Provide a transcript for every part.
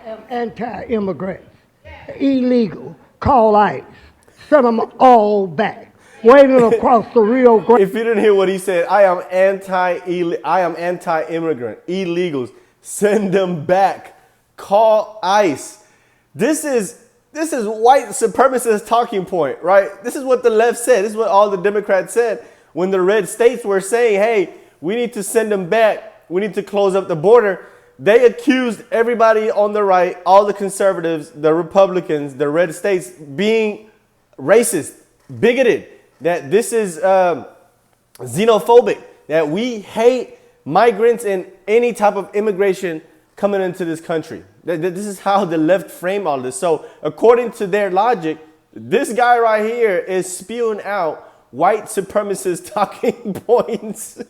am anti-immigrant, illegal, call ICE, send them all back, waiting across the Rio Grande. If you didn't hear what he said, I am anti-immigrant, illegals, send them back, call ICE. This is white supremacist talking point, right? This is what the left said. This is what all the Democrats said when the red states were saying, hey, we need to send them back. We need to close up the border. They accused everybody on the right, all the conservatives, the Republicans, the red states being racist, bigoted, that this is xenophobic, that we hate migrants and any type of immigration coming into this country. This is how the left frame all this. So according to their logic, this guy right here is spewing out white supremacist talking points.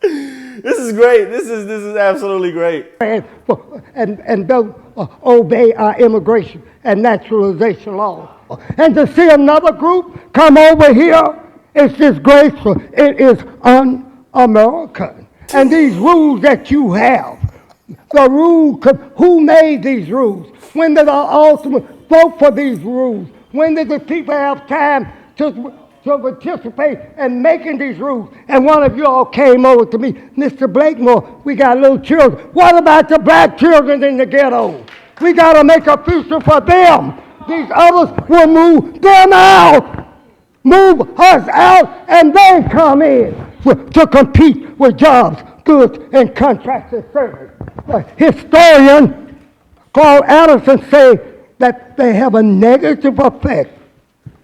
This is great. This is absolutely great. And don't obey our immigration and naturalization laws. And to see another group come over here is disgraceful. It is un-American. And these rules that you have, the rule, who made these rules? When did our ultimate vote for these rules? When did the people have time to participate in making these rules? And one of you all came over to me, Mr. Blakemore, we got little children. What about the black children in the ghetto? We got to make a future for them. These others will move them out, move us out, and they come in to compete with jobs, goods, and contracts and services. Historian Carl Anderson say that they have a negative effect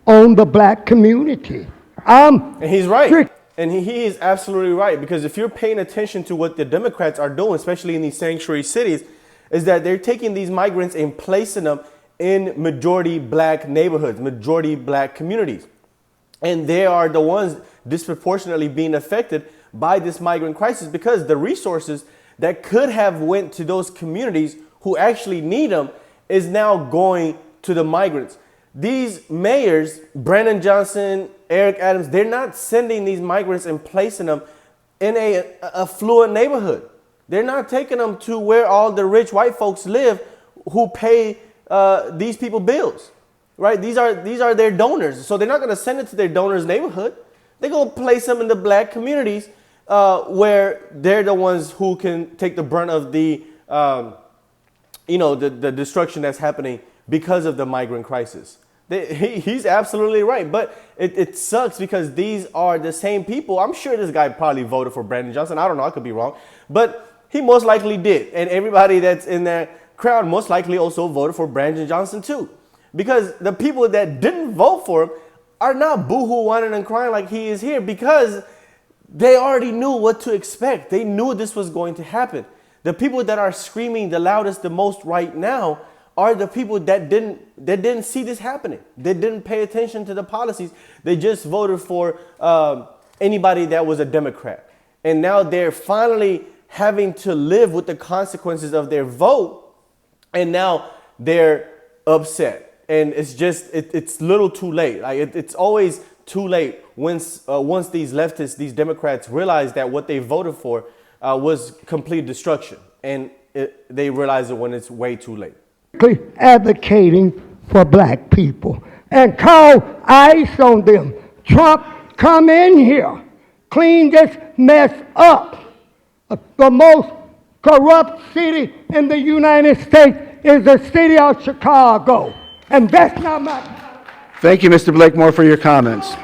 on the black community. And he's right. And he is absolutely right, because if you're paying attention to what the Democrats are doing, especially in these sanctuary cities, is that they're taking these migrants and placing them in majority black neighborhoods, majority black communities. And they are the ones disproportionately being affected by this migrant crisis, because the resources that could have went to those communities who actually need them is now going to the migrants. These mayors, Brandon Johnson, Eric Adams, they're not sending these migrants and placing them in a affluent neighborhood. They're not taking them to where all the rich white folks live who pay these people bills, right? These are their donors. So they're not going to send it to their donors' neighborhood. They're going to place them in the black communities where they're the ones who can take the brunt of the destruction that's happening because of the migrant crisis. He's absolutely right. But it sucks because these are the same people. I'm sure this guy probably voted for Brandon Johnson. I don't know. I could be wrong. But he most likely did. And everybody that's in that crowd most likely also voted for Brandon Johnson too. Because the people that didn't vote for him are not boohoo whining and crying like he is here, because they already knew what to expect. They knew this was going to happen. The people that are screaming the loudest, the most right now are the people that didn't see this happening. They didn't pay attention to the policies. They just voted for anybody that was a Democrat. And now they're finally having to live with the consequences of their vote. And now they're upset. And it's just, it's little too late. Like it's always too late once these leftists, these Democrats realize that what they voted for was complete destruction. And they realize it when it's way too late. Advocating for black people and call ICE on them. Trump, come in here, clean this mess up. The most corrupt city in the United States is the city of Chicago. And that's not my... Thank you, Mr. Blakemore, for your comments.